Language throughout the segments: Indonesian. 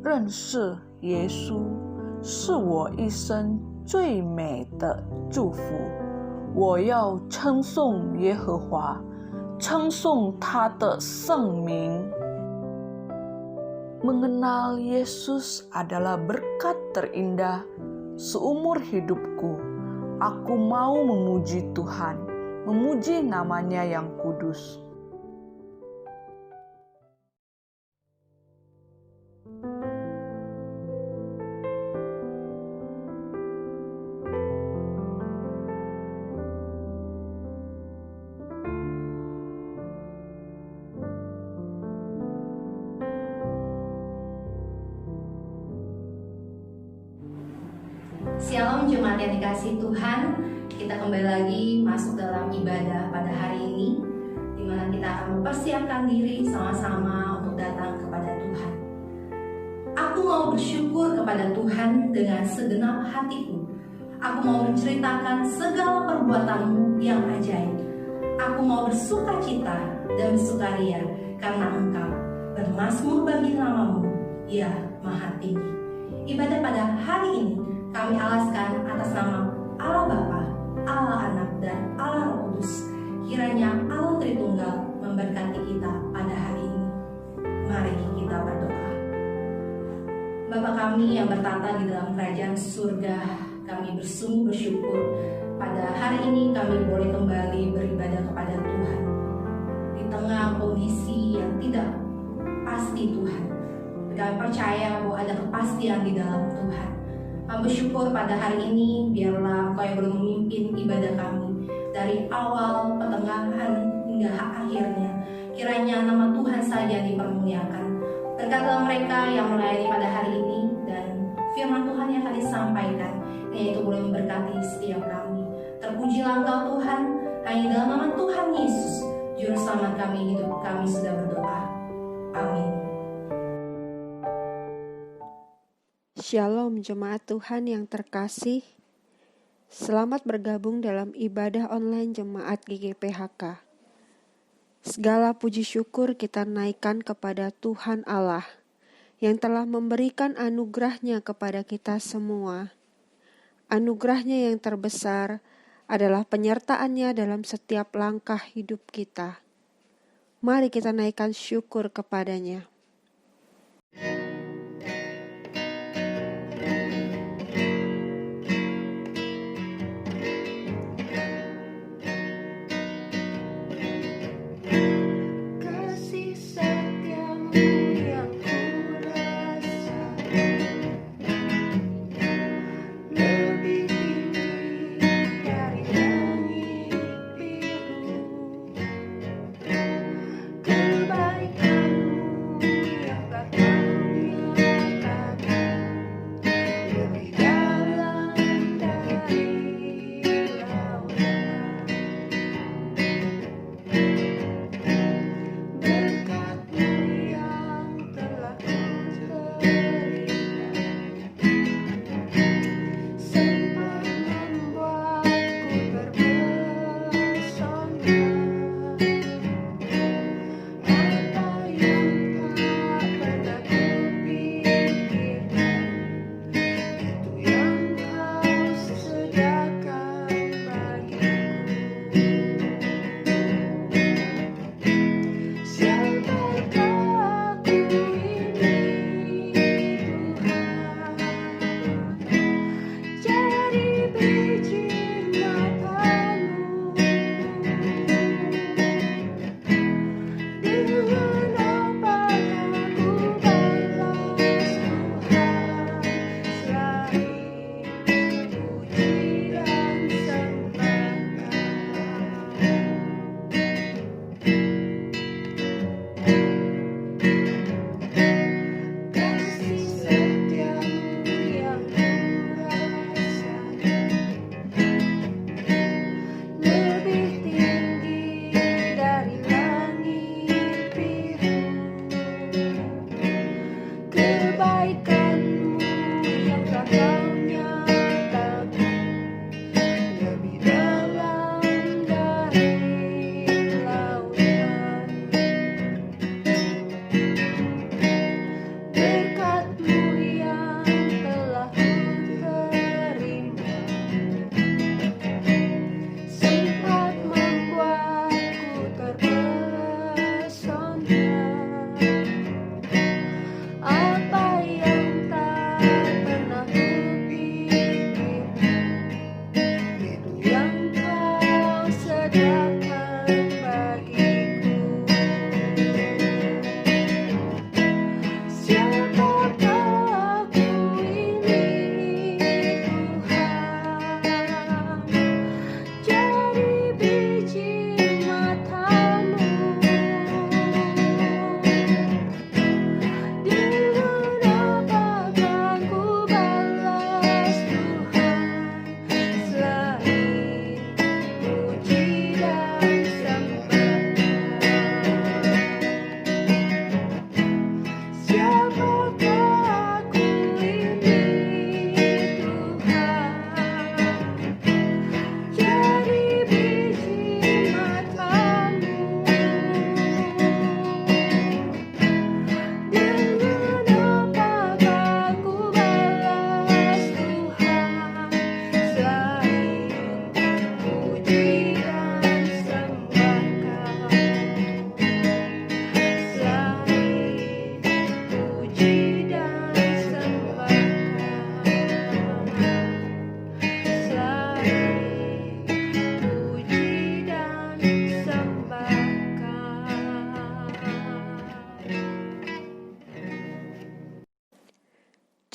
认识耶稣是我一生最美的祝福。我要称颂耶和华，称颂他的圣名。Mengenal Yesus adalah berkat terindah seumur hidupku. Aku mau memuji Tuhan, memuji namanya yang kudus. Shalom jemaat yang dikasihi Tuhan, kita kembali lagi masuk dalam ibadah pada hari ini, di mana kita akan mempersiapkan diri sama-sama untuk datang kepada Tuhan. Aku mau bersyukur kepada Tuhan dengan segenap hatiku. Aku mau menceritakan segala perbuatanmu yang ajaib. Aku mau bersukacita dan bersukaria karena Engkau bermazmur bagi namamu, ya Maha Tinggi. Ibadah pada hari ini kami alaskan atas nama Allah Bapa, Allah Anak, dan Allah Roh Kudus. Kiranya Allah Tritunggal memberkati kita pada hari ini. Mari kita berdoa. Bapa kami yang bertata di dalam kerajaan surga, kami bersungguh bersyukur pada hari ini kami boleh kembali beribadah kepada Tuhan. Di tengah kondisi yang tidak pasti Tuhan, kami percaya bahwa ada kepastian di dalam Tuhan. Kami bersyukur pada hari ini, biarlah Engkau yang boleh memimpin ibadah kami dari awal, pertengahan, hingga akhirnya. Kiranya nama Tuhan saja dipermuliakan. Berkatlah mereka yang melayani pada hari ini, dan firman Tuhan yang akan disampaikan, yaitu boleh memberkati setiap kami. Terpujilah Engkau Tuhan, hanya dalam nama Tuhan Yesus, Juru Selamat kami, hidup kami sudah berdoa. Amin. Shalom jemaat Tuhan yang terkasih. Selamat bergabung dalam ibadah online jemaat GGPHK. Segala puji syukur kita naikkan kepada Tuhan Allah yang telah memberikan anugerahnya kepada kita semua. Anugerahnya yang terbesar adalah penyertaannya dalam setiap langkah hidup kita. Mari kita naikkan syukur kepadanya. Kebaikanmu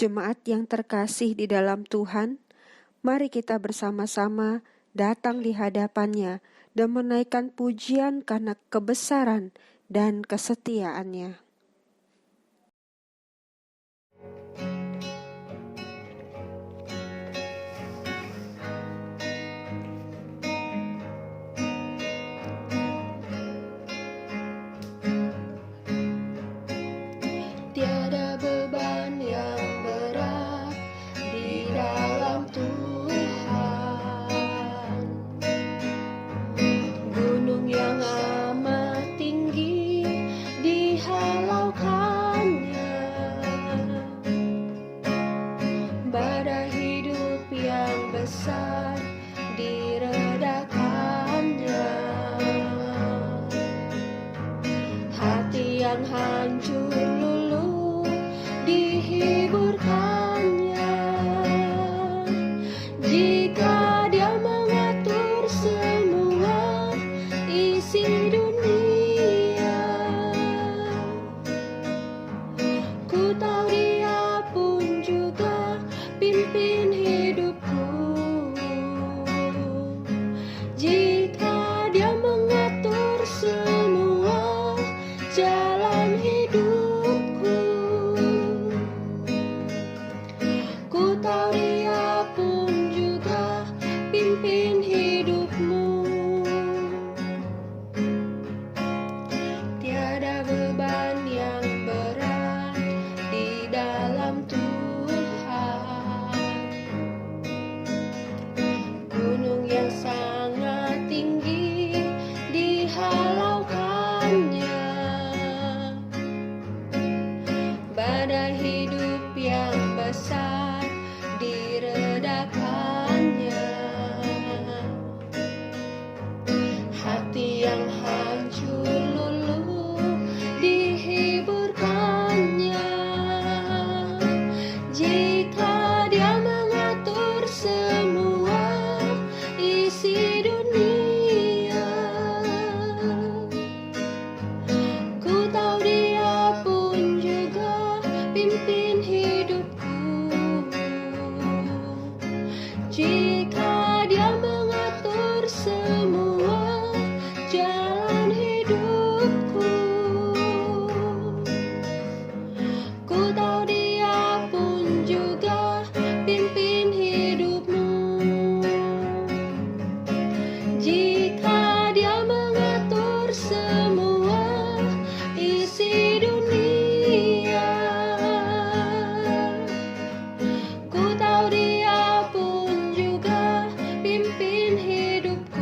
Jemaat yang terkasih di dalam Tuhan, mari kita bersama-sama datang di hadapan-Nya dan menaikkan pujian karena kebesaran dan kesetiaan-Nya. Tiada beban yang berat di dalam Tuhan, gunung yang amat tinggi dihalaukannya, badai hidup yang besar diredakannya, hati yang hancur luluh dihiburkannya. Jika Dia mengatur semua isi dunia, ku tahu Dia pun juga pimpin hidupku. Jika Dia mengatur semua jalan hidupku, ku tahu Dia pun juga pimpin hidupmu. Tiada beban yang berat di dalam Tuhan, gunung yang sangat tinggi dihalaukannya, badai hidup yang besar diredakannya, hati yang hancur luluh dihiburkannya. Jika Dia mengatur semua isi dunia, ku tahu Dia pun juga pimpin hidupku. Jika Dia mengatur semua jalan hidupku, ku tahu Dia pun juga pimpin hidupmu. Jika Dia mengatur semua isi dunia, ku tahu Dia pun juga pimpin hidupku.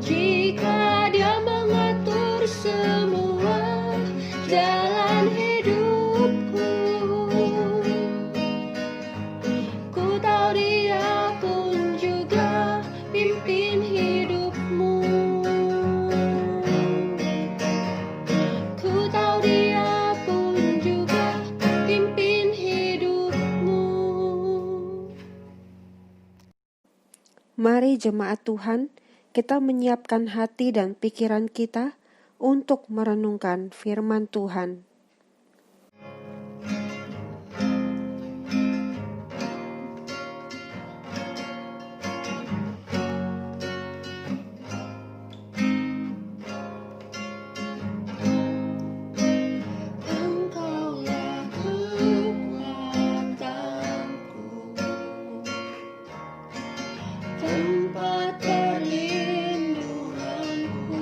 Jika Dia mengatur semua jalan hidupku, ku tahu Dia pun juga pimpin hidupmu. Ku tahu Dia pun juga pimpin hidupmu. Mari jemaat Tuhan, kita menyiapkan hati dan pikiran kita untuk merenungkan firman Tuhan. Engkaulah kekuatanku, tempat perlindunganku,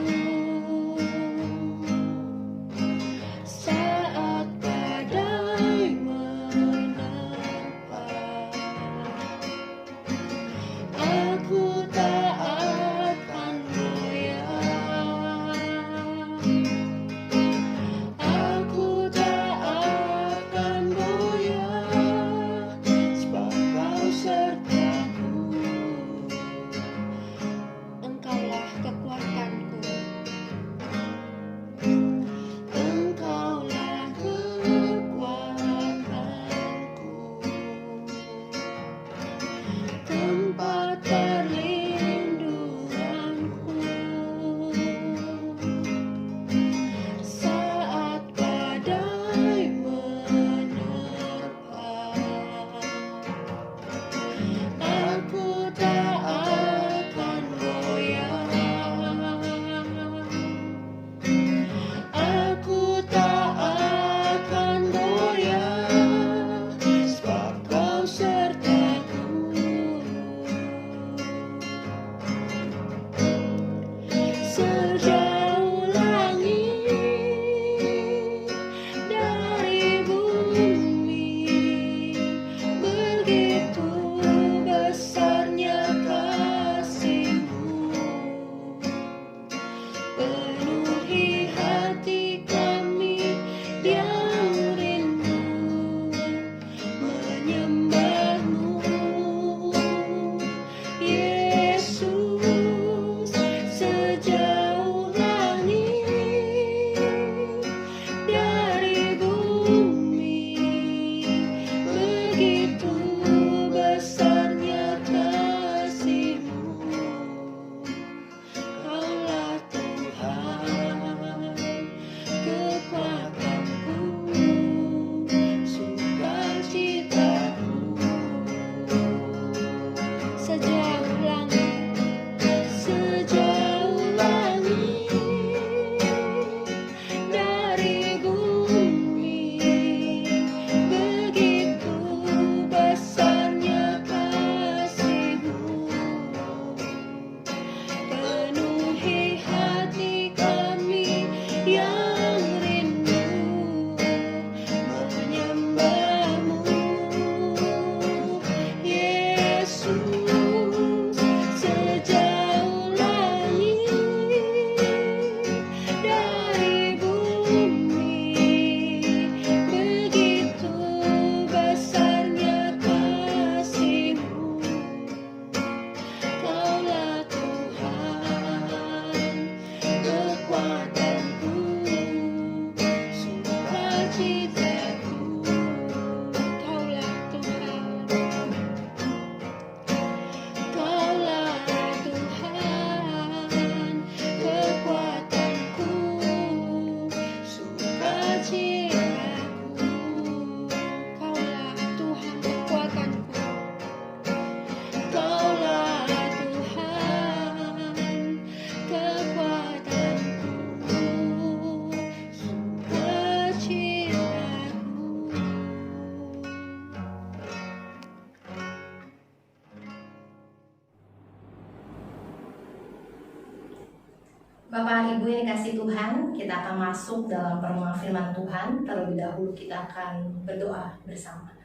Bapak Ibu yang dikasih Tuhan, kita akan masuk dalam pertemuan firman Tuhan. Terlebih dahulu kita akan berdoa bersama.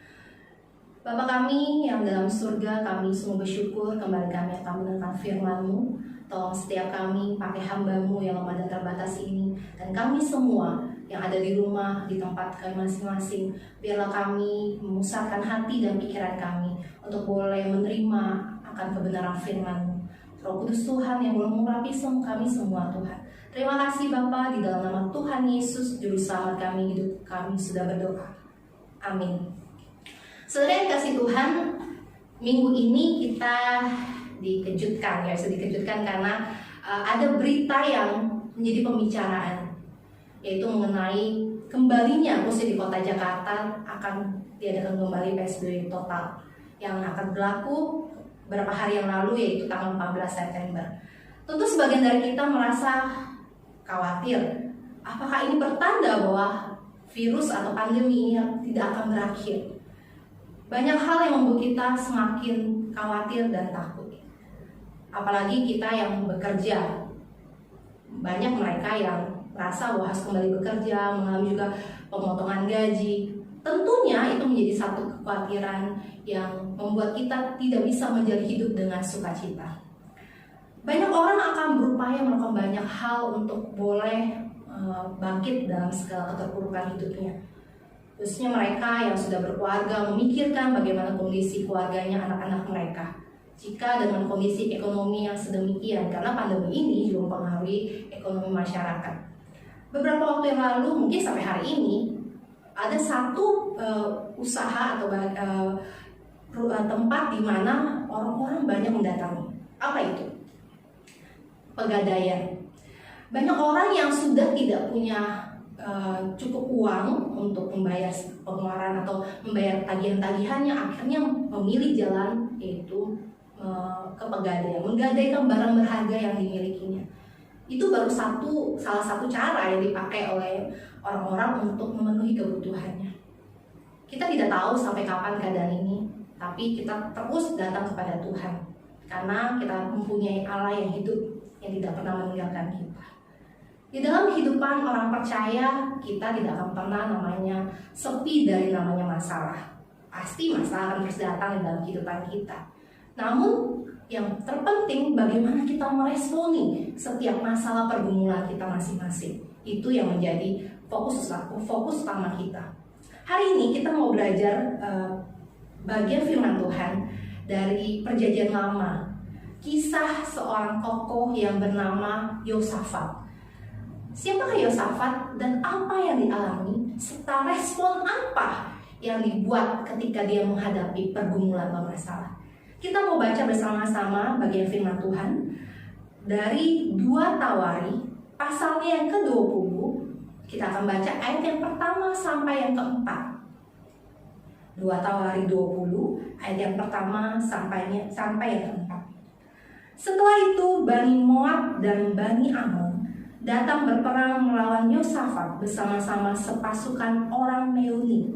Bapa kami yang dalam surga, kami sungguh bersyukur kembali kami akan mendengarkan firman-Mu. Tolong setiap kami pakai hamba-Mu yang lemah dan terbatas ini, dan kami semua yang ada di rumah, di tempat kami masing-masing, biarlah kami memusatkan hati dan pikiran kami untuk boleh menerima akan kebenaran firman-Mu. Roh Kudus Tuhan yang boleh mengurapi kami semua, Tuhan. Terima kasih Bapa, di dalam nama Tuhan Yesus, Juru Selamat kami, hidup kami sudah berdoa. Amin. Saudara yang kasih Tuhan, minggu ini kita dikejutkan, karena ada berita yang menjadi pembicaraan, yaitu mengenai kembalinya, khususnya di kota Jakarta, akan diadakan kembali PSBB total yang akan berlaku beberapa hari yang lalu, yaitu tanggal 14 September. Tentu sebagian dari kita merasa khawatir, apakah ini pertanda bahwa virus atau pandemi ini tidak akan berakhir? Banyak hal yang membuat kita semakin khawatir dan takut. Apalagi kita yang bekerja. Banyak mereka yang merasa bahwa harus kembali bekerja, mengalami juga pemotongan gaji. Tentunya itu menjadi satu kekhawatiran yang membuat kita tidak bisa menjalani hidup dengan sukacita. Banyak orang akan berupaya melakukan banyak hal untuk boleh bangkit dalam segala keterpurukan hidupnya. Khususnya mereka yang sudah berkeluarga, memikirkan bagaimana kondisi keluarganya, anak-anak mereka. Jika dengan kondisi ekonomi yang sedemikian, karena pandemi ini juga mempengaruhi ekonomi masyarakat. Beberapa waktu yang lalu, mungkin sampai hari ini, ada satu usaha atau tempat di mana orang-orang banyak mendatangi. Apa itu? Pegadaian. Banyak orang yang sudah tidak punya cukup uang untuk membayar pengeluaran atau membayar tagihan-tagihannya, akhirnya memilih jalan yaitu ke pegadaian, menggadaikan barang berharga yang dimilikinya. Itu baru salah satu cara yang dipakai oleh orang-orang untuk memenuhi kebutuhannya. Kita tidak tahu sampai kapan keadaan ini, tapi kita terus datang kepada Tuhan, karena kita mempunyai Allah yang hidup, yang tidak pernah meninggalkan kita. Di dalam kehidupan orang percaya, kita tidak akan pernah namanya sepi dari namanya masalah. Pasti masalah akan terus datang di dalam kehidupan kita. Namun yang terpenting bagaimana kita meresponi setiap masalah pergumulan kita masing-masing. Itu yang menjadi fokus utama kita. Hari ini kita mau belajar bagian firman Tuhan dari Perjanjian Lama. Kisah seorang tokoh yang bernama Yosafat. Siapakah Yosafat dan apa yang dialami, serta respon apa yang dibuat ketika dia menghadapi pergumulan dan masalah. Kita mau baca bersama-sama bagian firman Tuhan dari 2 Tawari pasalnya yang ke-20. Kita akan baca ayat yang pertama sampai yang keempat. 2 Tawari 20 ayat yang pertama sampai yang keempat. Setelah itu Bani Moab dan Bani Ammon datang berperang melawan Yosafat bersama-sama sepasukan orang Meuni.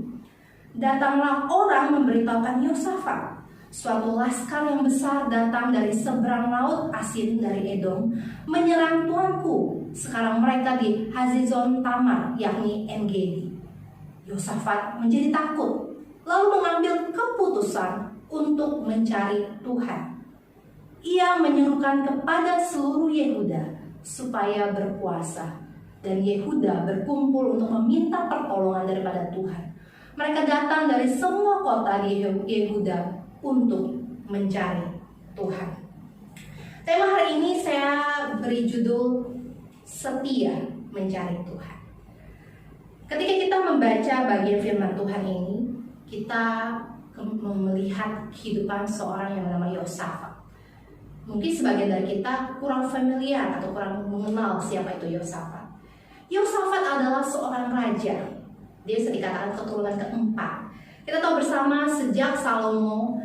Datanglah orang memberitahukan Yosafat, suatu laskar yang besar datang dari seberang laut Asin dari Edom, menyerang tuanku. Sekarang mereka di Hazezon Tamar, yakni En-Gedi. Yosafat menjadi takut, lalu mengambil keputusan untuk mencari Tuhan. Ia menyerukan kepada seluruh Yehuda supaya berpuasa, dan Yehuda berkumpul untuk meminta pertolongan daripada Tuhan. Mereka datang dari semua kota di Yehuda untuk mencari Tuhan. Tema hari ini saya beri judul Setia Mencari Tuhan. Ketika kita membaca bagian firman Tuhan ini, kita melihat kehidupan seorang yang bernama Yosafat. Mungkin sebagian dari kita kurang familiar atau kurang mengenal siapa itu Yosafat. Yosafat adalah seorang raja. Dia bisa dikatakan keturunan keempat. Kita tahu bersama sejak Salomo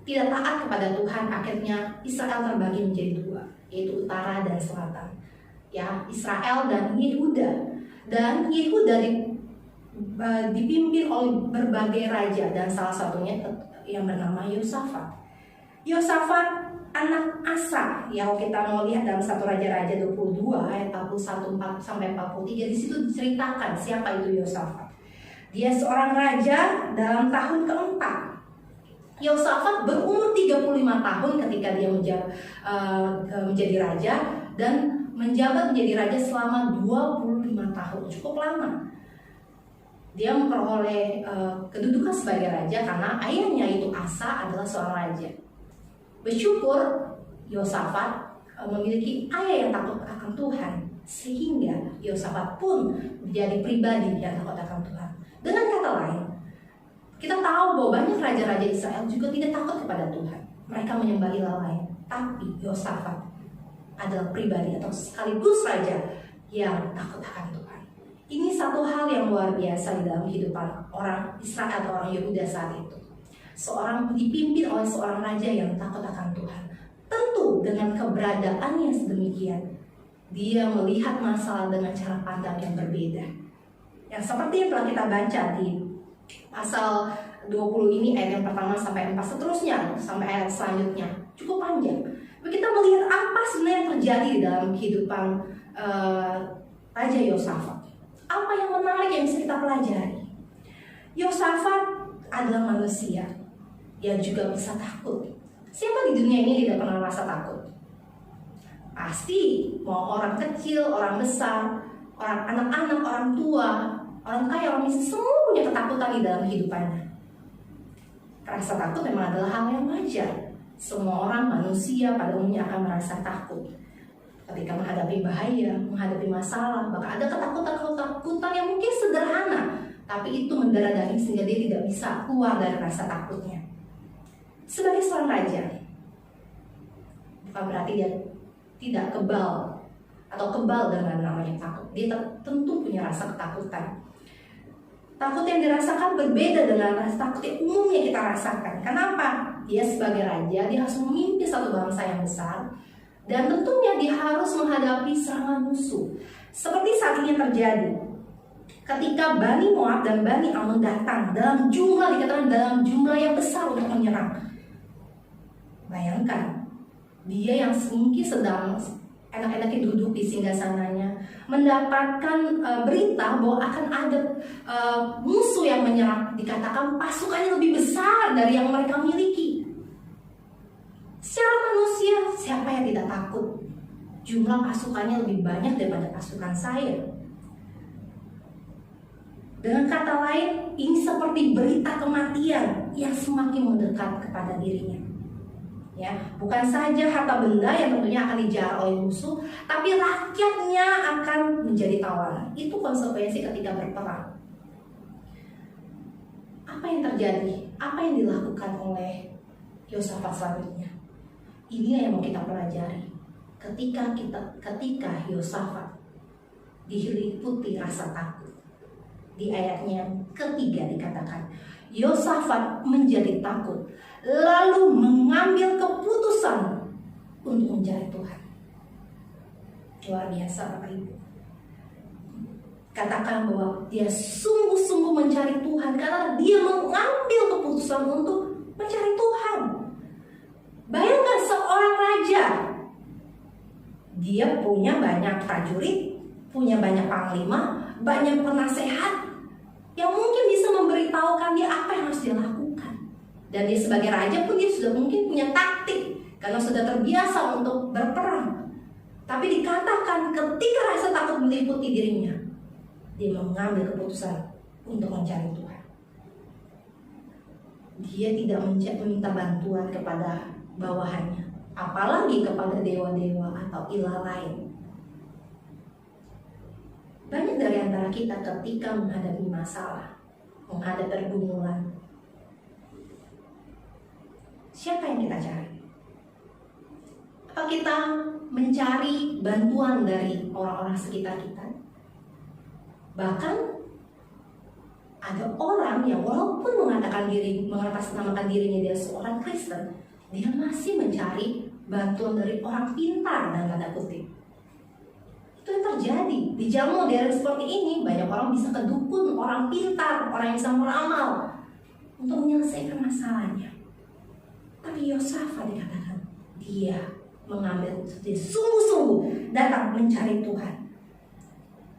tidak taat kepada Tuhan, akhirnya Israel terbagi menjadi 2, yaitu utara dan selatan. Ya, Israel dan Yehuda. Dan Yehuda dipimpin oleh berbagai raja, dan salah satunya yang bernama Yosafat. Yosafat anak Asa. Ya, kalau kita mau lihat dalam 1 Raja-Raja 22 ayat 41 sampai 43, di situ diceritakan siapa itu Yosafat. Dia seorang raja dalam tahun keempat. Yosafat berumur 35 tahun ketika dia menjadi raja, dan menjabat menjadi raja selama 25 tahun, cukup lama. Dia memperoleh kedudukan sebagai raja karena ayahnya itu Asa adalah seorang raja. Bersyukur Yosafat memiliki ayah yang takut akan Tuhan, sehingga Yosafat pun menjadi pribadi yang takut akan Tuhan. Dengan kata lain, kita tahu bahwa banyak raja-raja Israel juga tidak takut kepada Tuhan. Mereka menyembah ilah lain. Tapi Yosafat adalah pribadi atau sekaligus raja yang takut akan Tuhan. Ini satu hal yang luar biasa di dalam kehidupan orang Israel atau orang Yehuda saat itu. Seorang dipimpin oleh seorang raja yang takut akan Tuhan. Tentu dengan keberadaan yang sedemikian, dia melihat masalah dengan cara pandang yang berbeda. Yang seperti yang telah kita baca di pasal 20 ini ayat yang pertama sampai 4, seterusnya sampai ayat selanjutnya, cukup panjang. Kita melihat apa sebenarnya yang terjadi di dalam kehidupan Raja Yosafat. Apa yang menarik yang bisa kita pelajari? Yosafat adalah manusia yang juga bisa takut. Siapa di dunia ini tidak pernah merasa takut? Pasti, mau orang kecil, orang besar, orang anak-anak, orang tua, orang kaya, orang miskin, semua punya ketakutan di dalam kehidupannya. Rasa takut memang adalah hal yang wajar. Semua orang manusia pada umumnya akan merasa takut ketika menghadapi bahaya, menghadapi masalah. Bahkan ada ketakutan yang mungkin sederhana, tapi itu mendarah daging sehingga dia tidak bisa keluar dari rasa takutnya. Sebagai seorang raja, bukan berarti dia tidak kebal atau kebal dengan namanya takut. Dia tentu punya rasa ketakutan. Takut yang dirasakan berbeda dengan rasa takut yang umumnya kita rasakan. Kenapa? Dia sebagai raja, dia harus memimpin satu bangsa yang besar, dan tentunya dia harus menghadapi serangan musuh. Seperti saat ini terjadi. Ketika Bani Moab dan Bani Ammon datang dikatakan dalam jumlah yang besar untuk menyerang. Bayangkan, dia yang mungkin sedang enak-enaknya duduk di singgasananya, mendapatkan berita bahwa akan ada musuh yang menyerang. Dikatakan pasukannya lebih besar dari yang mereka miliki. Secara manusia, siapa yang tidak takut? Jumlah pasukannya lebih banyak daripada pasukan saya. Dengan kata lain, ini seperti berita kematian yang semakin mendekat kepada dirinya. Ya, bukan saja harta benda yang tentunya akan dijarah oleh musuh, tapi rakyatnya akan menjadi tawanan. Itu konsekuensi ketika berperang. Apa yang terjadi? Apa yang dilakukan oleh Yosafat selanjutnya? Ini yang mau kita pelajari. Ketika Yosafat diliputi rasa takut. Di ayatnya ketiga dikatakan, Yosafat menjadi takut, lalu mengambil keputusan untuk mencari Tuhan. Luar biasa Bapak Ibu. Katakan bahwa dia sungguh-sungguh mencari Tuhan karena dia mengambil keputusan untuk mencari Tuhan. Bayangkan seorang raja, dia punya banyak prajurit, punya banyak panglima, banyak penasehat yang mungkin bisa memberitahukan dia apa yang harus dia lakukan. Dan dia sebagai raja pun dia sudah mungkin punya taktik karena sudah terbiasa untuk berperang. Tapi dikatakan ketika rasa takut meliputi dirinya, dia mengambil keputusan untuk mencari Tuhan. Dia tidak meminta bantuan kepada bawahannya, apalagi kepada dewa-dewa atau ilah lain. Banyak dari antara kita ketika menghadapi masalah, menghadapi pergumulan, siapa yang kita cari? Apa kita mencari bantuan dari orang-orang sekitar kita? Bahkan ada orang yang walaupun mengatasnamakan dirinya dia seorang Kristen, dia masih mencari bantuan dari orang pintar dan tanda kutip. Itu yang terjadi di zaman modern seperti ini. Banyak orang bisa ke dukun, orang pintar, orang yang bisa meramal untuk menyelesaikan masalahnya. Tapi Yosafat dikatakan dia mengambil dia sungguh-sungguh datang mencari Tuhan.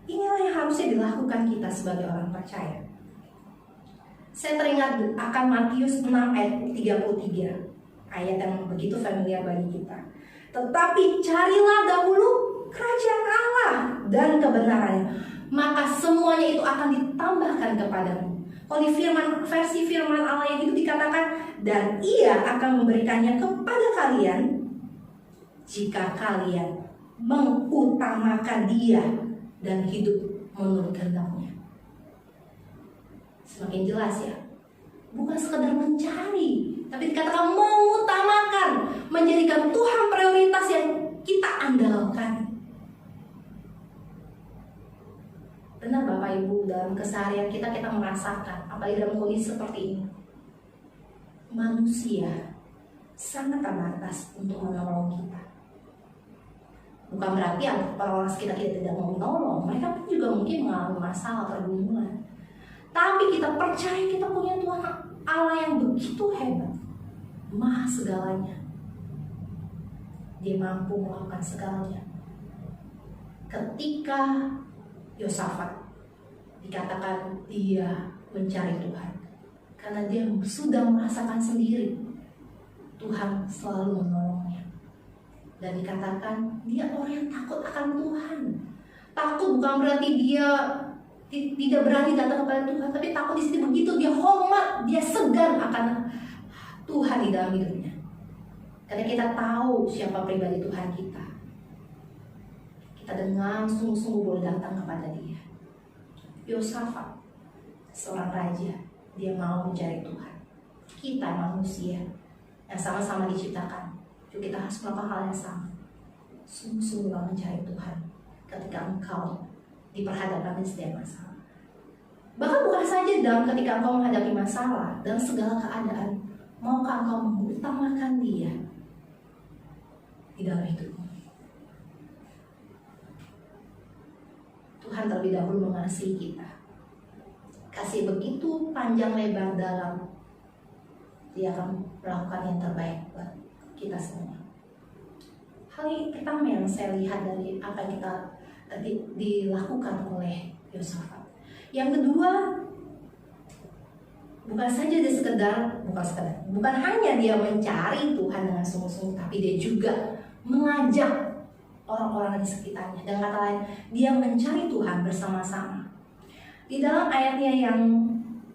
Inilah yang harusnya dilakukan kita sebagai orang percaya. Saya teringat akan Matius 6 ayat 33, ayat yang begitu familiar bagi kita. Tetapi carilah dahulu kerajaan Allah dan kebenarannya, maka semuanya itu akan ditambahkan kepadamu. Kalau di versi firman Allah yang itu dikatakan, dan Ia akan memberikannya kepada kalian jika kalian mengutamakan Dia dan hidup menurut kehendak-Nya. Semakin jelas ya, bukan sekedar mencari, tapi dikatakan mengutamakan, menjadikan Tuhan prioritas yang kita andalkan. Benar Bapak Ibu, dalam keseharian kita merasakan, apalagi dalam kondisi seperti ini, manusia sangat terbatas untuk menolong kita. Bukan berarti orang-orang sekitar kita tidak mau menolong, mereka pun juga mungkin mengalami masalah, pergumulan. Tapi kita percaya kita punya Tuhan Allah yang begitu hebat, maha segalanya. Dia mampu melakukan segalanya. Ketika Yosafat dikatakan dia mencari Tuhan, karena dia sudah merasakan sendiri Tuhan selalu menolongnya. Dan dikatakan dia orang yang takut akan Tuhan. Takut bukan berarti dia tidak berani datang kepada Tuhan, tapi takut di sini begitu dia hormat, dia segan akan Tuhan di dalam hidupnya. Karena kita tahu siapa pribadi Tuhan kita. Kita dengan sungguh-sungguh boleh datang kepada Dia. Yosafat, seorang raja, dia mau mencari Tuhan. Kita manusia yang sama-sama diciptakan, juga kita harus melakukan hal yang sama. Sungguh-sungguh mencari Tuhan ketika engkau diperhadapkan dengan setiap masalah. Bahkan bukan saja dalam ketika engkau menghadapi masalah, dalam segala keadaan, maukah engkau mengutamakan Dia di dalam hidupmu? Tuhan terlebih dahulu mengasihi kita. Kasih begitu panjang lebar dalam, Dia akan melakukan yang terbaik buat kita semua. Hal yang pertama yang saya lihat dari apa yang kita dilakukan oleh Yosafat. Yang kedua, bukan hanya dia mencari Tuhan dengan sungguh-sungguh, tapi dia juga mengajak orang-orang di sekitarnya. Dengan kata lain, dia mencari Tuhan bersama-sama. Di dalam ayatnya yang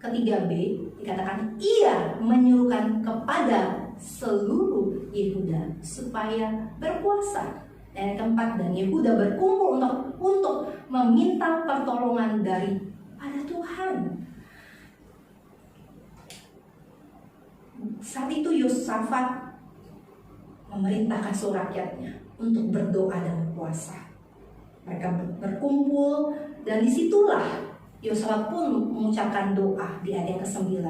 ketiga B dikatakan, ia menyuruhkan kepada seluruh Yehuda supaya berpuasa. Dan yang keempat, dan Yehuda berkumpul untuk meminta pertolongan daripada Tuhan. Saat itu Yosafat memerintahkan seluruh rakyatnya untuk berdoa dan berpuasa. Mereka berkumpul dan disitulah Yosafat pun mengucapkan doa di ayat yang ke-9.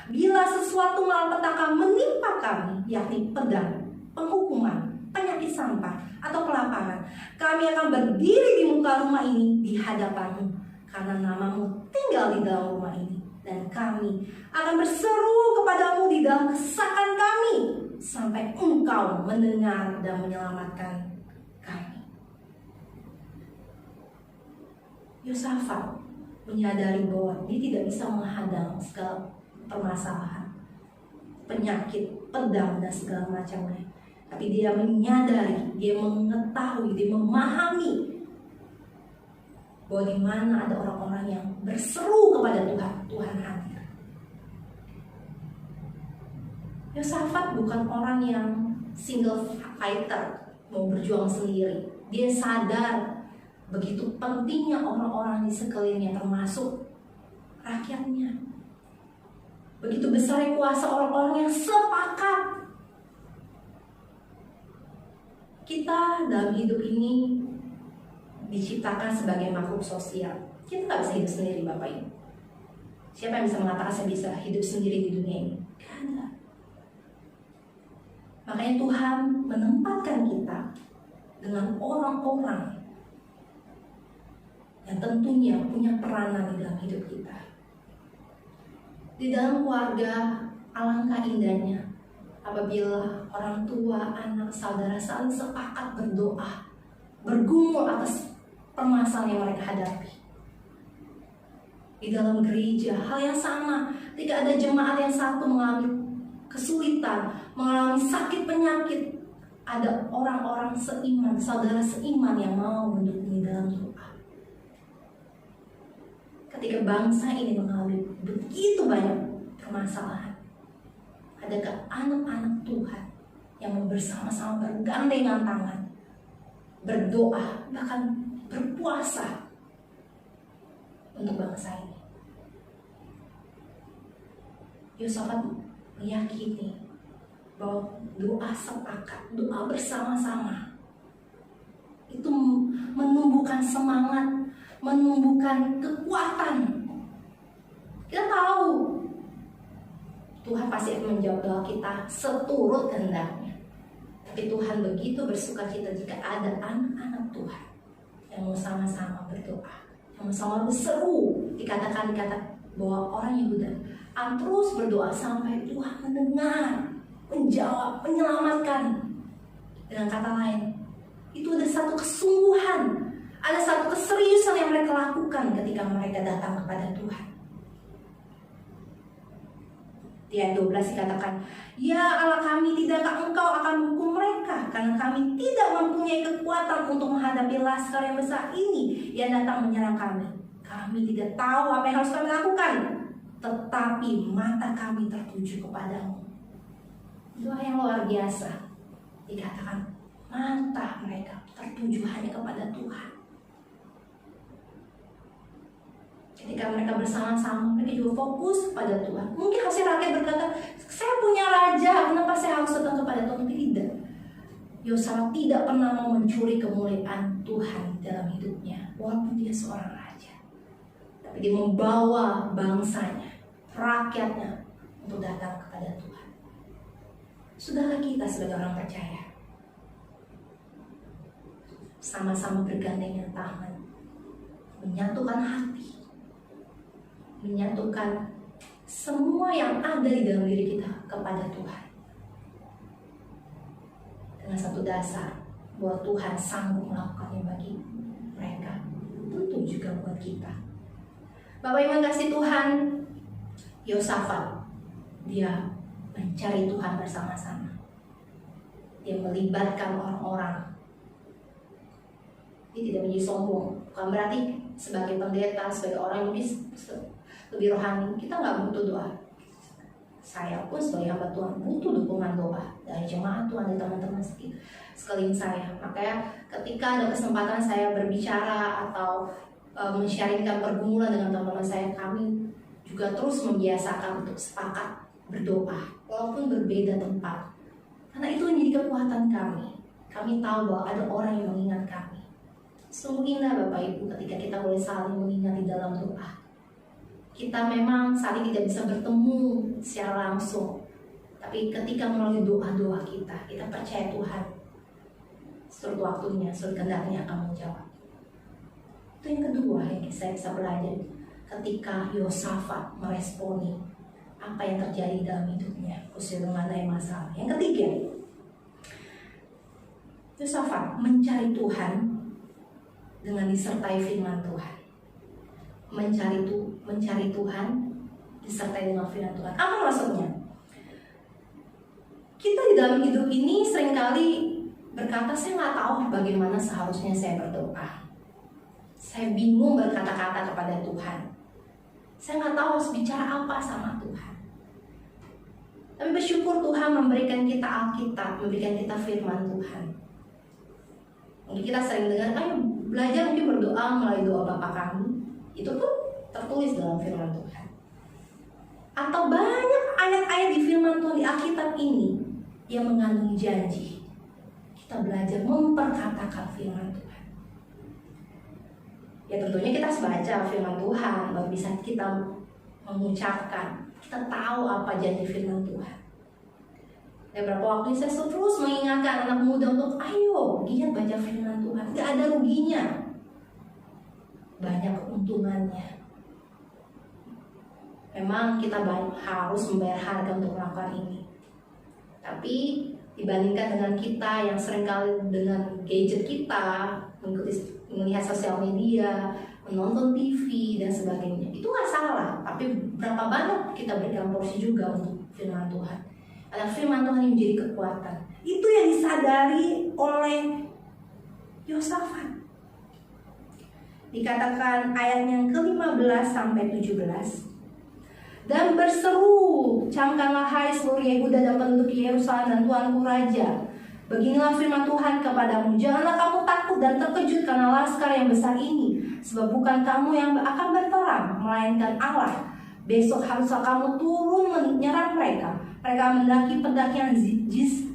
Bila sesuatu malapetaka menimpa kami, yakni pedang, penghukuman, penyakit sampah, atau kelaparan, kami akan berdiri di muka rumah ini di hadapanmu, karena namamu tinggal di dalam rumah ini. Dan kami akan berseru kepadamu di dalam kesesakan kami, sampai engkau mendengar dan menyelamatkan kami. Yosafat menyadari bahwa dia tidak bisa menghadang segala permasalahan, penyakit, pedang, dan segala macamnya. Tapi dia menyadari, dia mengetahui, dia memahami bahwa di mana ada orang-orang yang berseru kepada Tuhan, Tuhan hadir. Yosafat bukan orang yang single fighter, mau berjuang sendiri. Dia sadar begitu pentingnya orang-orang di sekelilingnya, termasuk rakyatnya. Begitu besar kuasa orang-orang yang sepakat. Kita dalam hidup ini diciptakan sebagai makhluk sosial. Kita nggak bisa hidup sendiri, Bapak Ibu. Siapa yang bisa mengatakan saya bisa hidup sendiri di dunia ini? Gak ada. Makanya Tuhan menempatkan kita dengan orang-orang yang tentunya punya peranan di dalam hidup kita. Di dalam keluarga, alangkah indahnya apabila orang tua, anak, saudara saling sepakat berdoa, bergumul atas permasalahan yang mereka hadapi. Di dalam gereja, hal yang sama. Ketika ada jemaat yang satu mengalami kesulitan, mengalami sakit penyakit, ada orang-orang seiman, saudara seiman yang mau mendukung dalam doa. Ketika bangsa ini mengalami begitu banyak permasalahan, adakah anak-anak Tuhan yang bersama-sama bergandengan tangan, berdoa, bahkan berpuasa untuk bangsa ini? Yosafat meyakini bahwa doa sepakat, doa bersama-sama itu menumbuhkan semangat, menumbuhkan kekuatan. Kita tahu Tuhan pasti akan menjawab doa kita seturut kehendaknya. Tapi Tuhan begitu bersukacita jika ada anak-anak Tuhan yang mau sama-sama berdoa, yang sama berseru. Dikata bahwa orang Yehuda akan terus berdoa sampai Tuhan mendengar, menjawab, menyelamatkan. Dengan kata lain, itu ada satu kesungguhan, ada satu keseriusan yang mereka lakukan ketika mereka datang kepada Tuhan. Di ayat 12 dikatakan, "Ya Allah kami, tidakkah Engkau akan menghukum mereka? Karena kami tidak mempunyai kekuatan untuk menghadapi laskar yang besar ini yang datang menyerang kami. Kami tidak tahu apa yang harus kami lakukan, tetapi mata kami tertuju kepadamu." Doa yang luar biasa. Dikatakan mata mereka tertuju hanya kepada Tuhan. Ketika mereka bersama-sama, mereka juga fokus pada Tuhan. Mungkin harusnya rakyat berkata, "Saya punya raja, kenapa saya harus datang kepada Tuhan?" Tapi tidak. Yosafat tidak pernah mau mencuri kemuliaan Tuhan dalam hidupnya, walaupun dia seorang raja. Tapi dia membawa bangsanya, rakyatnya, untuk datang kepada Tuhan. Sudahkah kita sebagai orang percaya sama-sama bergandengan tangan, menyatukan hati, menyatukan semua yang ada di dalam diri kita kepada Tuhan, dengan satu dasar bahwa Tuhan sanggup melakukannya bagi mereka, tentu juga buat kita. Bapak Ibu yang kasih Tuhan, Yosafat dia mencari Tuhan bersama-sama. Dia melibatkan orang-orang. Dia tidak menjadi sombong. Bukan berarti sebagai pendeta, sebagai orang yang lebih rohani, kita nggak butuh doa. Saya pun sebagai hamba Tuhan butuh dukungan doa dari jemaat Tuhan, dari teman-teman sekeliling saya. Makanya ketika ada kesempatan saya berbicara atau men-sharingkan pergumulan dengan teman-teman saya, kami juga terus membiasakan untuk sepakat berdoa walaupun berbeda tempat, karena itu menjadi kekuatan kami. Kami tahu bahwa ada orang yang mengingat kami. Sungguh indah Bapak Ibu ketika kita boleh saling mengingat di dalam doa. Kita memang saling tidak bisa bertemu secara langsung, tapi ketika melalui doa-doa kita percaya Tuhan seluruh waktunya, seluruh kehendaknya akan menjawab. Itu yang kedua yang saya bisa belajar ketika Yosafat meresponi apa yang terjadi dalam hidupnya khususnya mengenai masalah. Yang ketiga, Yosafat mencari Tuhan dengan disertai firman Tuhan. Mencari Tuhan disertai dengan firman Tuhan. Apa maksudnya? Kita di dalam hidup ini seringkali berkata, "Saya nggak tahu bagaimana seharusnya saya berdoa. Saya bingung berkata-kata kepada Tuhan. Saya nggak tahu harus bicara apa sama Tuhan." Tapi bersyukur Tuhan memberikan kita Alkitab, memberikan kita firman Tuhan. Mungkin kita sering dengar, "Ayo belajar mungkin berdoa melalui doa Bapa kami." Itu pun tertulis dalam firman Tuhan. Atau banyak ayat-ayat di firman Tuhan di Alkitab ini yang mengandung janji. Kita belajar memperkatakan firman Tuhan. Ya tentunya kita harus baca firman Tuhan baru bisa kita mengucapkan. Kita tahu apa janji firman Tuhan. Beberapa waktu ini saya terus mengingatkan anak muda untuk ayo giat baca firman Tuhan. Gak ada ruginya, banyak keuntungannya. Memang kita harus membayar harga untuk melakukan ini. Tapi dibandingkan dengan kita yang seringkali dengan gadget kita, melihat sosial media, menonton TV dan sebagainya, itu nggak salah. Tapi berapa banyak kita berikan porsi juga untuk firman Tuhan. Karena firman Tuhan ini menjadi kekuatan. Itu yang disadari oleh Yosafat. Dikatakan ayat yang ke-15 sampai 17. Dan berseru, camkanlah hai seluruh Yehuda dan penduduk Yerusalem dan Tuanku Raja. Beginilah firman Tuhan kepadamu, janganlah kamu takut dan terkejut karena laskar yang besar ini, sebab bukan kamu yang akan berperang, melainkan Allah. Besok haruslah kamu turun menyerang mereka. Mereka mendaki pendakian Ziz,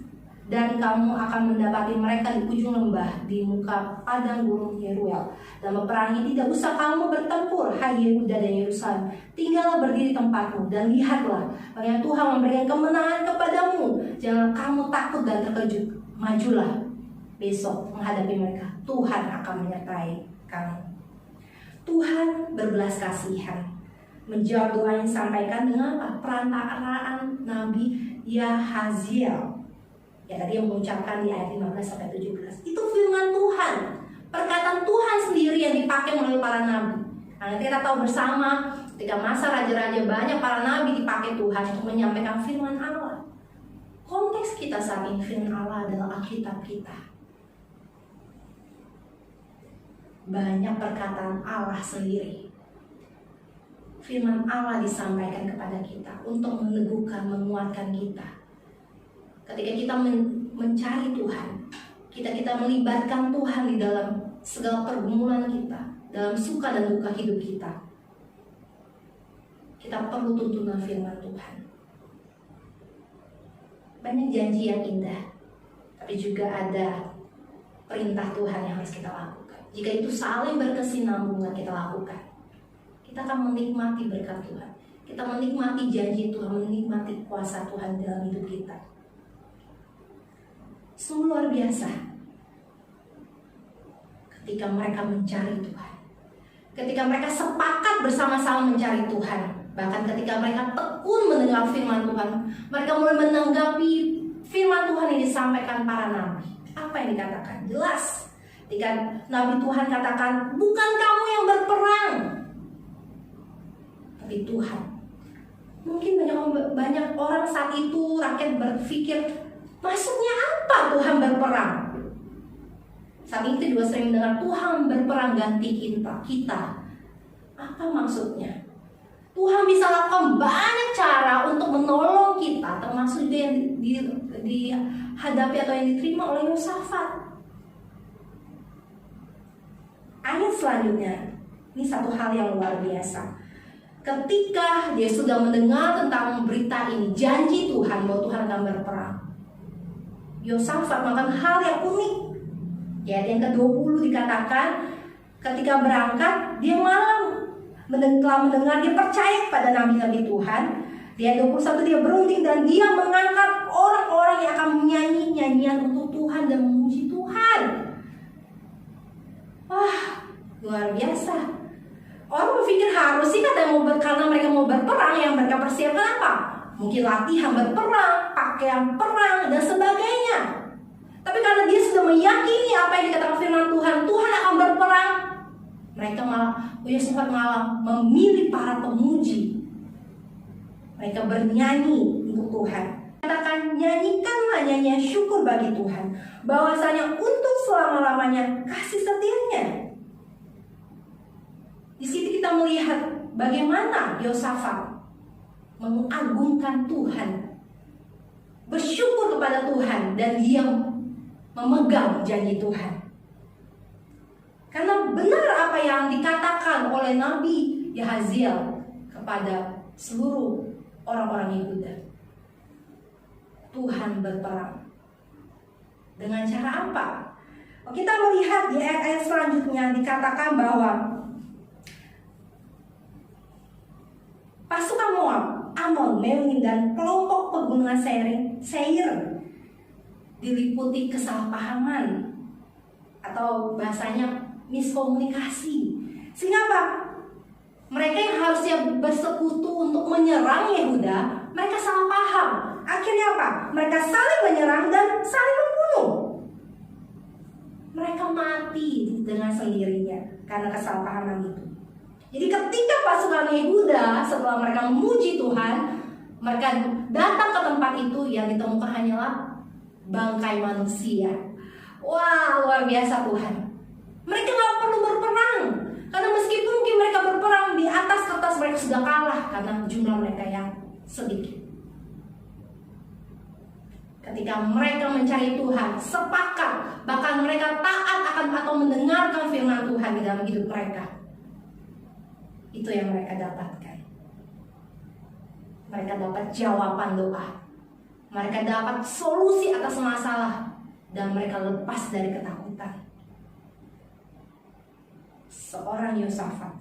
dan kamu akan mendapati mereka di ujung lembah, di muka padang gunung Yeruel. Dan meperangi tidak usah kamu bertempur, hai Yehuda dan Yerusalem. Tinggallah berdiri tempatmu dan lihatlah bagaimana Tuhan memberikan kemenangan kepadamu. Jangan kamu takut dan terkejut. Majulah besok menghadapi mereka. Tuhan akan menyertai kamu. Tuhan berbelas kasihan. Menjawab doa yang disampaikan dengan apa? Perantaraan Nabi Yahaziel. Ya, tadi yang mengucapkan di ayat 15 sampai 17. Itu firman Tuhan. Perkataan Tuhan sendiri yang dipakai melalui para nabi. Nah, kita tahu bersama ketika masa raja-raja banyak para nabi dipakai Tuhan untuk menyampaikan firman Allah. Konteks kita saat ini firman Allah adalah Alkitab kita. Banyak perkataan Allah sendiri. Firman Allah disampaikan kepada kita untuk meneguhkan, menguatkan kita. Ketika kita mencari Tuhan, kita melibatkan Tuhan di dalam segala pergumulan kita, dalam suka dan duka hidup kita. Kita perlu tuntunan firman Tuhan. Banyak janji yang indah, tapi juga ada perintah Tuhan yang harus kita lakukan. Jika itu saling berkesinambungan kita lakukan, kita akan menikmati berkat Tuhan. Kita menikmati janji Tuhan, menikmati kuasa Tuhan dalam hidup kita. Sungguh luar biasa ketika mereka mencari Tuhan, ketika mereka sepakat bersama-sama mencari Tuhan, bahkan ketika mereka tekun mendengar firman Tuhan, mereka mulai menanggapi firman Tuhan yang disampaikan para nabi. Apa yang dikatakan? Jelas ketika nabi Tuhan katakan, bukan kamu yang berperang, tapi Tuhan. Mungkin banyak orang saat itu rakyat berpikir, maksudnya apa Tuhan berperang? Saat ini kita juga sering mendengar Tuhan berperang ganti kita. Apa maksudnya? Tuhan bisa lakukan banyak cara untuk menolong kita, termasuk juga yang dihadapi atau yang diterima oleh Yosafat. Ayat selanjutnya, ini satu hal yang luar biasa. Ketika dia sudah mendengar tentang berita ini, janji Tuhan bahwa Tuhan akan berperang, Yosafat melakukan hal yang unik. Ya, yang ke-20 dikatakan ketika berangkat dia malam telah mendengar, dia percaya kepada nabi-nabi Tuhan. Di ayat 21 dia berunding dan dia mengangkat orang-orang yang akan menyanyi nyanyian untuk Tuhan dan memuji Tuhan. Wah, luar biasa. Orang berpikir harus sih karena mereka mau berperang, yang mereka persiapkan apa? Mungkin latihan berperang, pakaian perang dan sebagainya. Tapi karena dia sudah meyakini apa yang dikatakan firman Tuhan, Tuhan akan berperang, mereka Yosafat malah memilih para pemuji. Mereka bernyanyi untuk Tuhan. Katakan, nyanyikanlah nyanyian syukur bagi Tuhan, bahwasanya untuk selama-lamanya kasih setianya. Di situ kita melihat bagaimana Yosafat mengagungkan Tuhan, bersyukur kepada Tuhan, dan dia memegang janji Tuhan. Karena benar apa yang dikatakan oleh Nabi Yahaziel kepada seluruh orang-orang Yehuda. Tuhan berperang. Dengan cara apa? Kita melihat di ayat-ayat selanjutnya dikatakan bahwa pasukan Moab, Amon, Meuni, dan kelompok pegunungan Seir diliputi kesalahpahaman atau bahasanya miskomunikasi. Sehingga apa? Mereka yang harusnya bersekutu untuk menyerang Yehuda, mereka salah paham. Akhirnya apa? Mereka saling menyerang dan saling membunuh. Mereka mati dengan sendirinya karena kesalahpahaman itu. Jadi ketika pasukan Yehuda setelah mereka memuji Tuhan, mereka datang ke tempat itu, yang ditemukan hanyalah bangkai manusia. Wah, luar biasa Tuhan. Mereka gak perlu berperang, karena meskipun mungkin mereka berperang, di atas kertas mereka sudah kalah karena jumlah mereka yang sedikit. Ketika mereka mencari Tuhan, sepakat, bahkan mereka taat akan atau mendengarkan firman Tuhan di dalam hidup mereka. Itu yang mereka dapatkan. Mereka dapat jawaban doa. Mereka dapat solusi atas masalah. Dan mereka lepas dari ketakutan. Seorang Yosafat,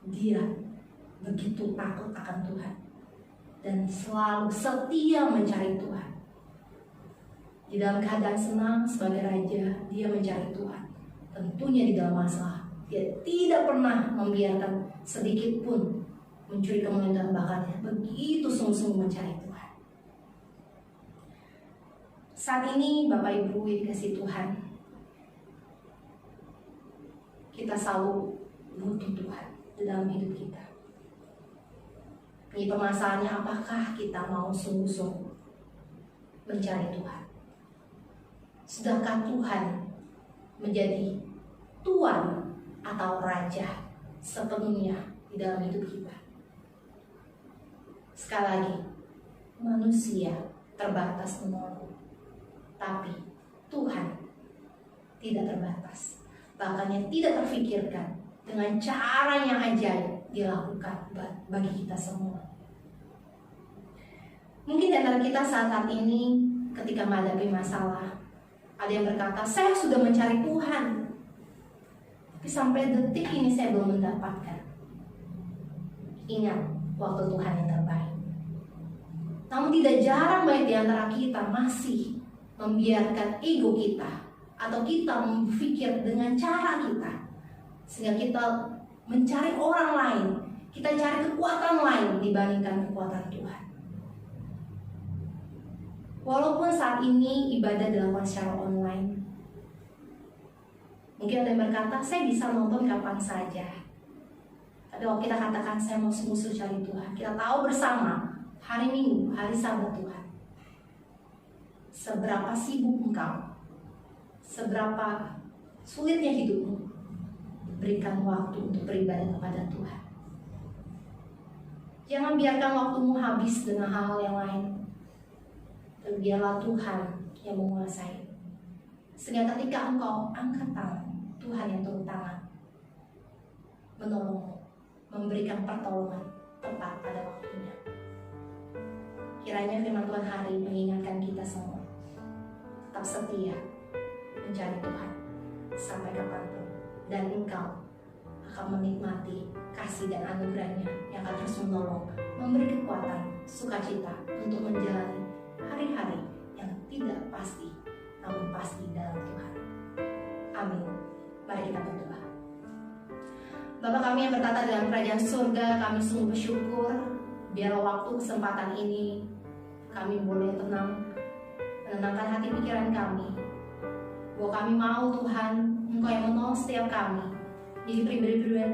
dia begitu takut akan Tuhan. Dan selalu setia mencari Tuhan. Di dalam keadaan senang sebagai raja, dia mencari Tuhan. Tentunya di dalam masalah, dia tidak pernah membiarkan sedikit pun mencuri kemuliaan dan bakatnya. Begitu sungguh-sungguh mencari Tuhan. Saat ini Bapak Ibu dikasih Tuhan, kita selalu butuh Tuhan di dalam hidup kita. Ini permasalahannya, apakah kita mau sungguh-sungguh mencari Tuhan? Sudahkah Tuhan menjadi Tuan atau Raja sepenuhnya di dalam hidup kita? Sekali lagi, manusia terbatas menolong, tapi Tuhan tidak terbatas. Bahkan yang tidak terfikirkan dengan cara yang ajaib dilakukan bagi kita semua. Mungkin di antara kita saat ini ketika menghadapi masalah, ada yang berkata, saya sudah mencari Tuhan, tapi sampai detik ini saya belum mendapatkan. Ingat, waktu Tuhan yang terbaik. Namun tidak jarang banyak di antara kita masih membiarkan ego kita, atau kita berpikir dengan cara kita, sehingga kita mencari orang lain, kita cari kekuatan lain dibandingkan kekuatan Tuhan. Walaupun saat ini ibadah dilakukan secara online, mungkin ada yang berkata, saya bisa nonton kapan saja. Tapi kalau kita katakan saya mau sungguh-sungguh cari Tuhan, kita tahu bersama hari Minggu, hari Sabat Tuhan, seberapa sibuk engkau, seberapa sulitnya hidupmu, berikan waktu untuk beribadah kepada Tuhan. Jangan biarkan waktumu habis dengan hal-hal yang lain. Dan biarlah Tuhan yang menguasai. Sehingga ketika engkau angkat tangan, Tuhan yang turun tangan, menolongmu, memberikan pertolongan tepat pada waktunya. Kiranya firman Tuhan hari mengingatkan kita semua, tetap setia mencari Tuhan sampai kapanpun, dan engkau akan menikmati kasih dan anugerahnya yang akan terus menolong, memberi kekuatan, sukacita untuk menjalani hari-hari yang tidak pasti, namun pasti dalam Tuhan. Amin. Mari kita berdoa. Bapa kami yang bertata dalam kerajaan surga, kami sungguh bersyukur biarlah waktu kesempatan ini kami boleh tenang, menenangkan hati pikiran kami, bahwa kami mau Tuhan, Engkau yang menolong setiap kami jadi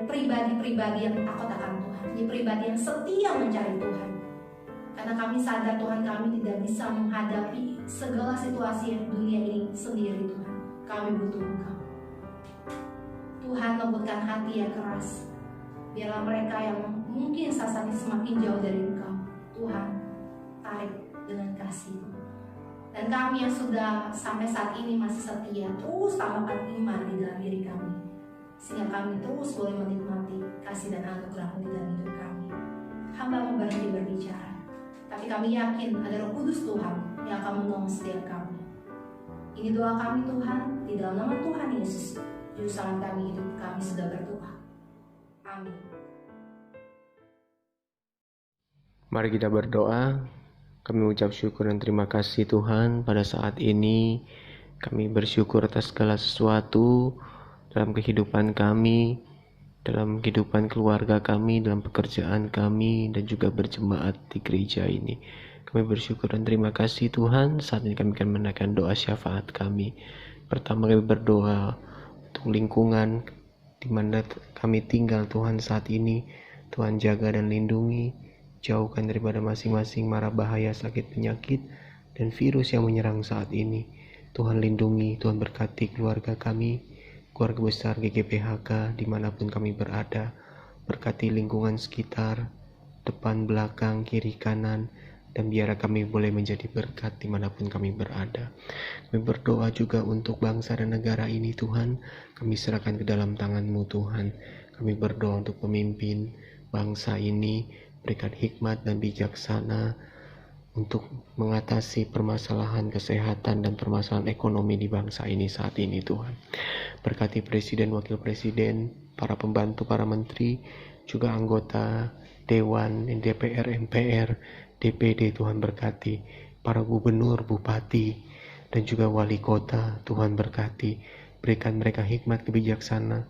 pribadi-pribadi yang takut akan Tuhan, jadi pribadi yang setia mencari Tuhan. Karena kami sadar Tuhan, kami tidak bisa menghadapi segala situasi dunia ini sendiri Tuhan. Kami butuh Engkau. Tuhan, lembutkan hati yang keras. Biarlah mereka yang mungkin saat ini semakin jauh dari Engkau, Tuhan, tarik dengan kasih. Dan kami yang sudah sampai saat ini masih setia, terus tambahkan iman di dalam diri kami, sehingga kami terus boleh menikmati kasih dan anugerah-Mu di dalam hidup kami. Hamba-Mu berhenti berbicara, tapi kami yakin ada Roh Kudus Tuhan yang akan menolong setiap kami. Ini doa kami Tuhan, di dalam nama Tuhan Yesus, Juru Selamat kami, hidup kami sudah berdoa. Amin. Mari kita berdoa. Kami ucap syukur dan terima kasih Tuhan, pada saat ini kami bersyukur atas segala sesuatu dalam kehidupan kami, dalam kehidupan keluarga kami, dalam pekerjaan kami, dan juga berjemaat di gereja ini. Kami bersyukur dan terima kasih Tuhan. Saat ini kami akan menaikkan doa syafaat kami. Pertama kami berdoa untuk lingkungan di mana kami tinggal Tuhan saat ini. Tuhan jaga dan lindungi, jauhkan daripada masing-masing mara bahaya, sakit, penyakit, dan virus yang menyerang saat ini. Tuhan lindungi, Tuhan berkati keluarga kami, keluarga besar GKPHK dimanapun kami berada. Berkati lingkungan sekitar, depan, belakang, kiri, kanan, dan biar kami boleh menjadi berkat dimanapun kami berada. Kami berdoa juga untuk bangsa dan negara ini Tuhan. Kami serahkan ke dalam tangan-Mu Tuhan. Kami berdoa untuk pemimpin bangsa ini, berikan hikmat dan bijaksana untuk mengatasi permasalahan kesehatan dan permasalahan ekonomi di bangsa ini saat ini Tuhan. Berkati Presiden, Wakil Presiden, para pembantu, para menteri, juga anggota Dewan, DPR, MPR, DPD, Tuhan berkati. Para gubernur, bupati, dan juga wali kota, Tuhan berkati. Berikan mereka hikmat kebijaksanaan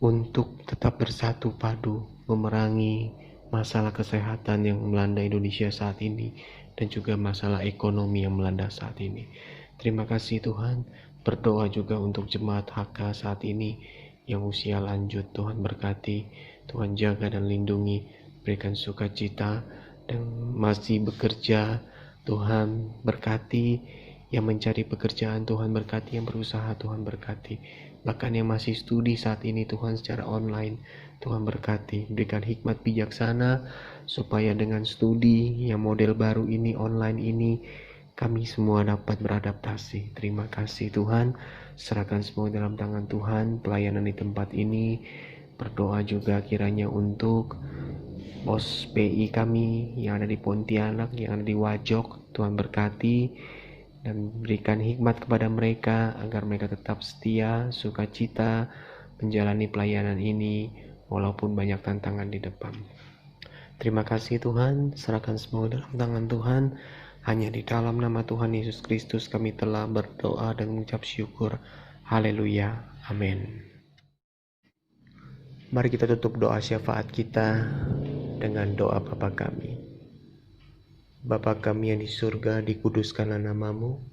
untuk tetap bersatu padu, memerangi masalah kesehatan yang melanda Indonesia saat ini, dan juga masalah ekonomi yang melanda saat ini. Terima kasih Tuhan. Berdoa juga untuk jemaat HK saat ini yang usia lanjut, Tuhan berkati. Tuhan jaga dan lindungi, berikan sukacita, dan masih bekerja, Tuhan berkati. Yang mencari pekerjaan, Tuhan berkati. Yang berusaha, Tuhan berkati. Bahkan yang masih studi saat ini, Tuhan secara online, Tuhan berkati. Berikan hikmat bijaksana supaya dengan studi yang model baru ini, online ini, kami semua dapat beradaptasi. Terima kasih Tuhan. Serahkan semua dalam tangan Tuhan, pelayanan di tempat ini. Berdoa juga kiranya untuk pos PI kami yang ada di Pontianak, yang ada di Wajok, Tuhan berkati dan berikan hikmat kepada mereka agar mereka tetap setia, sukacita menjalani pelayanan ini walaupun banyak tantangan di depan. Terima kasih Tuhan, serahkan semua dalam tangan Tuhan. Hanya di dalam nama Tuhan Yesus Kristus kami telah berdoa dan mengucap syukur. Haleluya, amin. Mari kita tutup doa syafaat kita dengan doa Bapa kami. Bapa kami yang di surga, dikuduskanlah namamu,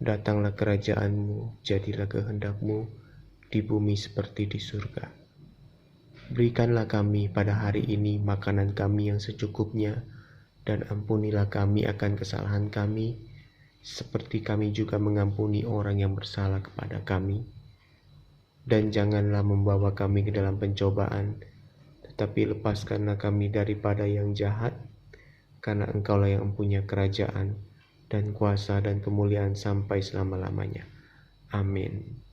datanglah kerajaanmu, jadilah kehendak-Mu di bumi seperti di surga. Berikanlah kami pada hari ini makanan kami yang secukupnya, dan ampunilah kami akan kesalahan kami, seperti kami juga mengampuni orang yang bersalah kepada kami. Dan janganlah membawa kami ke dalam pencobaan, tetapi lepaskanlah kami daripada yang jahat, karena Engkaulah yang mempunyai kerajaan dan kuasa dan kemuliaan sampai selama-lamanya. Amin.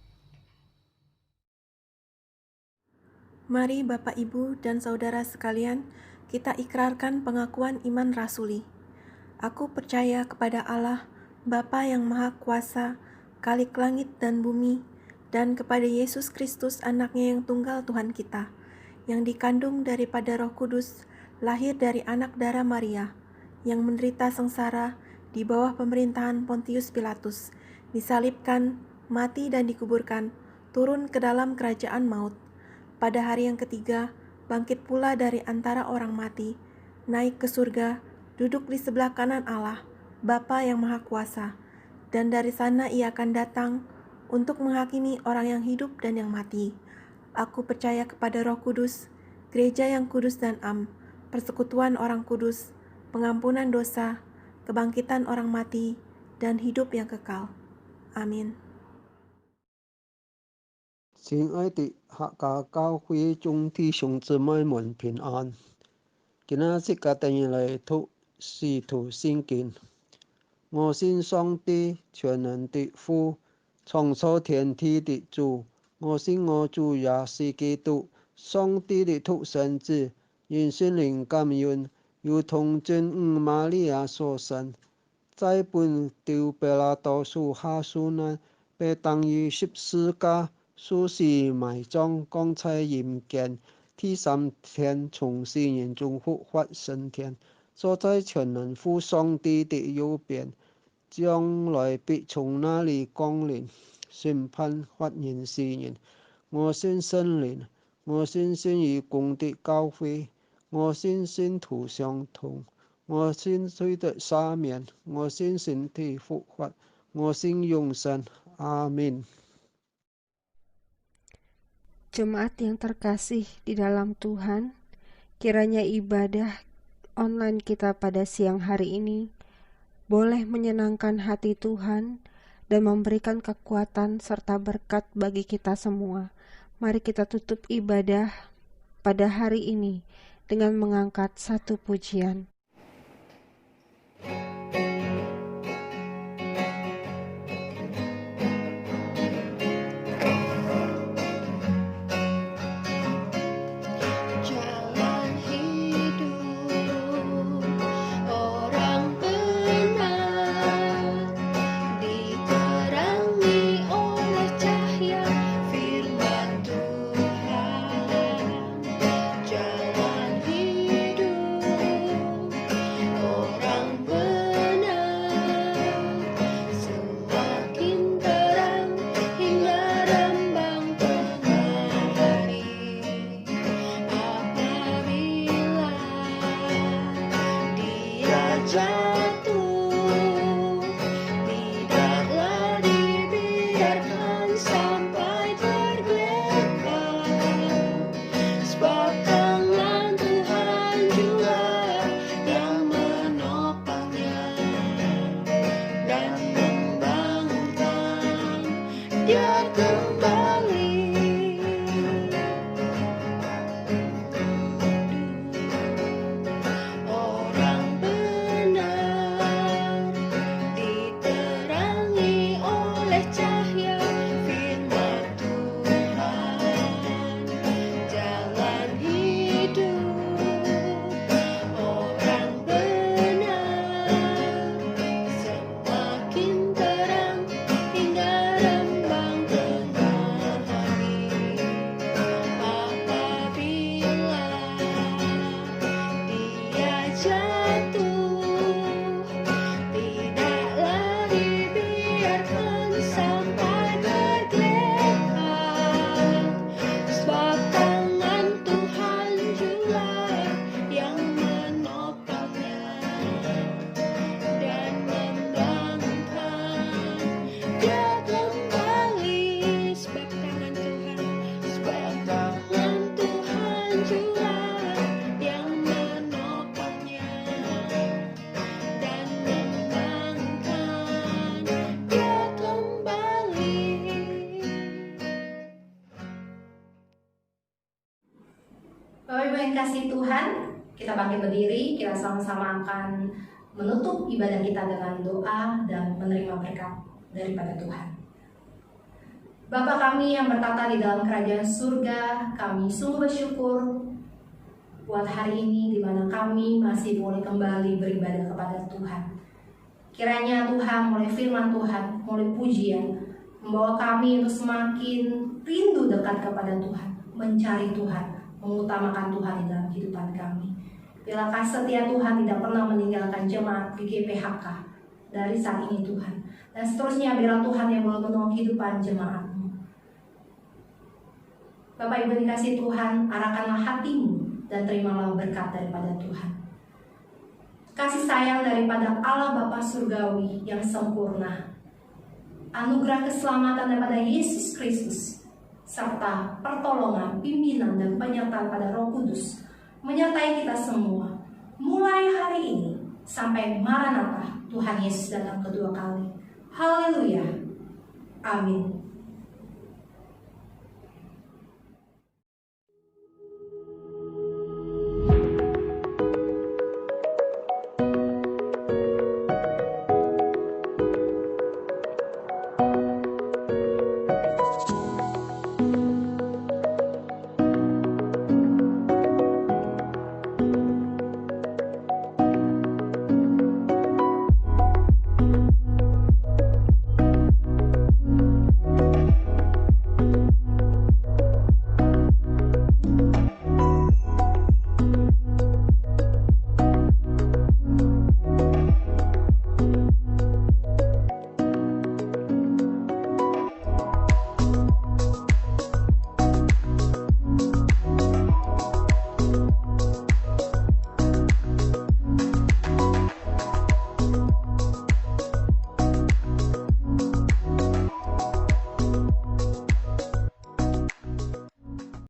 Mari Bapak, Ibu, dan Saudara sekalian, kita ikrarkan pengakuan iman rasuli. Aku percaya kepada Allah, Bapa yang Maha Kuasa, Khalik langit dan bumi, dan kepada Yesus Kristus anaknya yang tunggal Tuhan kita, yang dikandung daripada Roh Kudus, lahir dari anak darah Maria, yang menderita sengsara di bawah pemerintahan Pontius Pilatus, disalibkan, mati dan dikuburkan, turun ke dalam kerajaan maut. Pada hari yang ketiga, bangkit pula dari antara orang mati, naik ke surga, duduk di sebelah kanan Allah, Bapa yang Maha Kuasa, dan dari sana Ia akan datang untuk menghakimi orang yang hidup dan yang mati. Aku percaya kepada Roh Kudus, gereja yang kudus dan am, persekutuan orang kudus, pengampunan dosa, kebangkitan orang mati, dan hidup yang kekal. Amin. 親愛的客家教會眾弟兄姊妹們平安。今日是個第二嚟讀使徒信經。我信上帝全能的父，創造天地的主。我信我主也是基督，上帝的獨生子，因聖靈感孕，如同真母瑪利亞所生，在本丟彼拉多手下受難，被當於十字架，受死埋葬，扛在陰間，第三天從死人中復活升天，坐在全能父上帝的右邊，將來必從那裡降臨，審判活人死人。我信聖靈，我信信義公的教會，我信信徒相同，我信罪的赦免，我信身体复活，我信永生。Amin. Jemaat yang terkasih di dalam Tuhan, kiranya ibadah online kita pada siang hari ini boleh menyenangkan hati Tuhan dan memberikan kekuatan serta berkat bagi kita semua. Mari kita tutup ibadah pada hari ini dengan mengangkat satu pujian. Bapak Ibu yang kasih Tuhan, kita bangkit berdiri, kita sama-sama akan menutup ibadah kita dengan doa dan menerima berkat daripada Tuhan. Bapa kami yang bertata di dalam kerajaan surga, kami sungguh bersyukur buat hari ini di mana kami masih boleh kembali beribadah kepada Tuhan. Kiranya Tuhan melalui firman Tuhan, melalui pujian, membawa kami untuk semakin rindu dekat kepada Tuhan, mencari Tuhan, mengutamakan Tuhan di dalam kehidupan kami. Bila kasih setia Tuhan tidak pernah meninggalkan jemaat GKPHK dari saat ini Tuhan. Dan seterusnya biarlah Tuhan yang boleh menolong kehidupan jemaat-Mu. Bapak Ibu dikasih Tuhan, arahkanlah hatimu dan terimalah berkat daripada Tuhan. Kasih sayang daripada Allah Bapa Surgawi yang sempurna, anugerah keselamatan daripada Yesus Kristus, serta pertolongan, pimpinan, dan penyertaan pada Roh Kudus menyertai kita semua mulai hari ini sampai Maranatha Tuhan Yesus datang kedua kali. Haleluya. Amin.